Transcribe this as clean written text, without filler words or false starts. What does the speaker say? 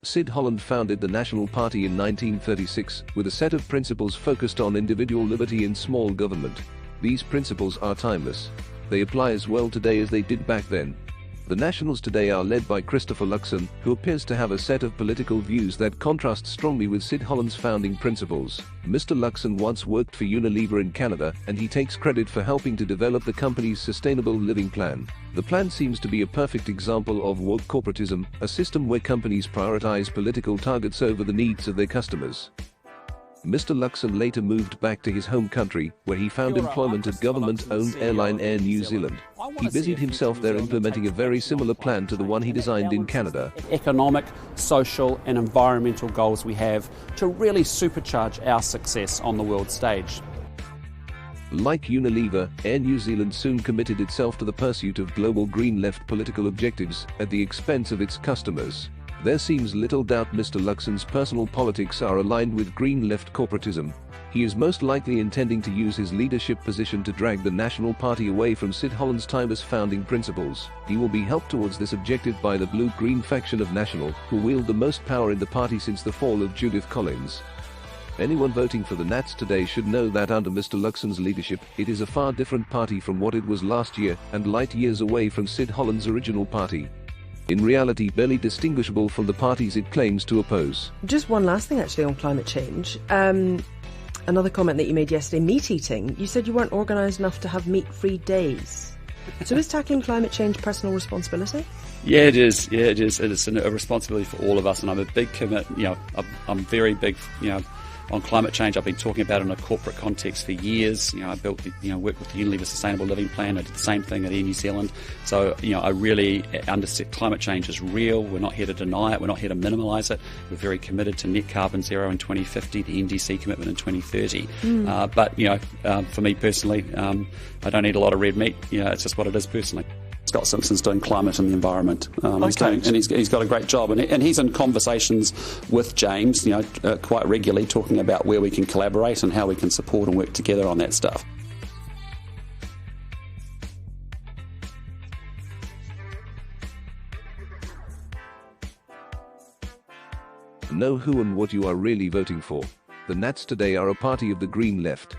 Sid Holland founded the National Party in 1936 with a set of principles focused on individual liberty and small government. These principles are timeless. They apply as well today as they did back then. The Nationals today are led by Christopher Luxon, who appears to have a set of political views that contrast strongly with Sid Holland's founding principles. Mr. Luxon once worked for Unilever in Canada, and he takes credit for helping to develop the company's sustainable living plan. The plan seems to be a perfect example of woke corporatism, a system where companies prioritize political targets over the needs of their customers. Mr. Luxon later moved back to his home country, where he found employment at government-owned airline Air New Zealand. He busied himself there implementing a very similar plan to the one he designed in Canada. Economic, social and environmental goals we have to really supercharge our success on the world stage. Like Unilever, Air New Zealand soon committed itself to the pursuit of global green left political objectives at the expense of its customers. There seems little doubt Mr. Luxon's personal politics are aligned with green left corporatism. He is most likely intending to use his leadership position to drag the National Party away from Sid Holland's timeless founding principles. He will be helped towards this objective by the blue-green faction of National, who wield the most power in the party since the fall of Judith Collins. Anyone voting for the Nats today should know that under Mr. Luxon's leadership, it is a far different party from what it was last year, and light years away from Sid Holland's original party. In reality, barely distinguishable from the parties it claims to oppose. Just one last thing actually on climate change. Another comment that you made yesterday, meat eating. You said you weren't organised enough to have meat-free days. So is tackling climate change personal responsibility? Yeah, it is. Yeah, it is. It is a responsibility for all of us, and I'm a big commit. I'm very big. On climate change, I've been talking about it in a corporate context for years. I built, worked with the Unilever Sustainable Living Plan. I did the same thing at Air New Zealand. So, I really understand climate change is real. We're not here to deny it. We're not here to minimise it. We're very committed to net carbon zero in 2050, the NDC commitment in 2030. But, for me personally, I don't eat a lot of red meat. It's just what it is personally. Scott Simpson's doing climate and the environment, he's got a great job, and he's in conversations with James, quite regularly, talking about where we can collaborate and how we can support and work together on that stuff. Know who and what you are really voting for. The Nats today are a party of the green left.